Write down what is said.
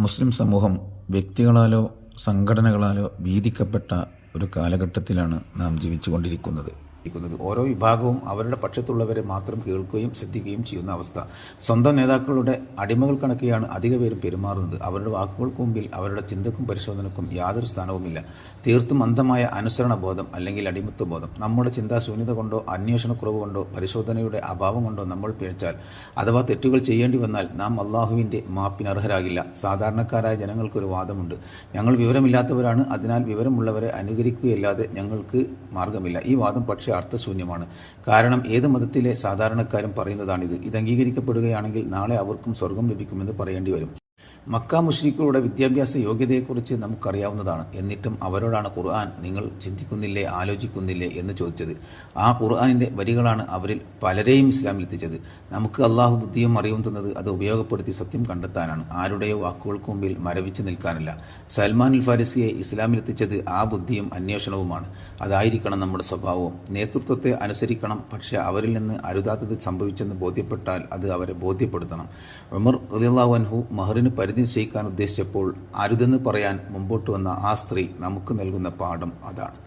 മുസ്ലിം സമൂഹം വ്യക്തികളാലോ സംഘടനകളാലോ വീതിക്കപ്പെട്ട ഒരു കാലഘട്ടത്തിലാണ് നാം ജീവിച്ചുകൊണ്ടിരിക്കുന്നത്. ഓരോ വിഭാഗവും അവരുടെ പക്ഷത്തുള്ളവരെ മാത്രം കേൾക്കുകയും ശ്രദ്ധിക്കുകയും ചെയ്യുന്ന അവസ്ഥ. സ്വന്തം നേതാക്കളുടെ അടിമകൾ കണക്കെയാണ് അധിക പേരും പെരുമാറുന്നത്. അവരുടെ വാക്കുകൾക്ക് മുമ്പിൽ അവരുടെ ചിന്തക്കും പരിശോധനക്കും യാതൊരു സ്ഥാനവുമില്ല. തീർത്തും അന്ധമായ അനുസരണ ബോധം അല്ലെങ്കിൽ അടിമത്വ ബോധം. നമ്മുടെ ചിന്താശൂന്യത കൊണ്ടോ അന്വേഷണക്കുറവ് കൊണ്ടോ പരിശോധനയുടെ അഭാവം കൊണ്ടോ നമ്മൾ പിഴച്ചാൽ അഥവാ തെറ്റുകൾ ചെയ്യേണ്ടി വന്നാൽ നാം അള്ളാഹുവിൻ്റെ മാപ്പിനർഹരാകില്ല. സാധാരണക്കാരായ ജനങ്ങൾക്കൊരു വാദമുണ്ട്: ഞങ്ങൾ വിവരമില്ലാത്തവരാണ്, അതിനാൽ വിവരമുള്ളവരെ അനുകരിക്കുകയല്ലാതെ ഞങ്ങൾക്ക് മാർഗമില്ല. ഈ വാദം പക്ഷേ അർത്ഥശൂന്യമാണ്. കാരണം ഏത് മതത്തിലെ സാധാരണക്കാരും പറയുന്നതാണിത്. ഇത് അംഗീകരിക്കപ്പെടുകയാണെങ്കിൽ നാളെ അവർക്കും സ്വർഗം ലഭിക്കുമെന്ന് പറയേണ്ടി വരും. മക്ക മുശ്രിക്കുകളുടെ വിദ്യാഭ്യാസ യോഗ്യതയെക്കുറിച്ച് നമുക്കറിയാവുന്നതാണ്. എന്നിട്ടും അവരോടാണ് ഖുർആൻ നിങ്ങൾ ചിന്തിക്കുന്നില്ലേ, ആലോചിക്കുന്നില്ലേ എന്ന് ചോദിച്ചത്. ആ ഖുർആനിൻ്റെ വരികളാണ് അവരിൽ പലരെയും ഇസ്ലാമിലെത്തിച്ചത്. നമുക്ക് അള്ളാഹു ബുദ്ധിയും അറിവും തന്നത് അത് ഉപയോഗപ്പെടുത്തി സത്യം കണ്ടെത്താനാണ്, ആരുടെയോ വാക്കുകൾക്ക് മുമ്പിൽ മരവിച്ച് നിൽക്കാനല്ല. സൽമാൻ അൽ ഫാരിസിയെ ഇസ്ലാമിലെത്തിച്ചത് ആ ബുദ്ധിയും അന്വേഷണവുമാണ്. അതായിരിക്കണം നമ്മുടെ സ്വഭാവവും. നേതൃത്വത്തെ അനുസരിക്കണം, പക്ഷേ അവരിൽ നിന്ന് അരുതാത്തത് സംഭവിച്ചെന്ന് ബോധ്യപ്പെട്ടാൽ അത് അവരെ ബോധ്യപ്പെടുത്തണം. ഉമർ റളിയല്ലാഹു അൻഹു മഹറിന് പരിധി നിശ്ചയിക്കാൻ ഉദ്ദേശിച്ചപ്പോൾ അരുതെന്ന് പറയാൻ മുമ്പോട്ട് വന്ന ആ സ്ത്രീ നമുക്ക് നൽകുന്ന പാഠം അതാണ്.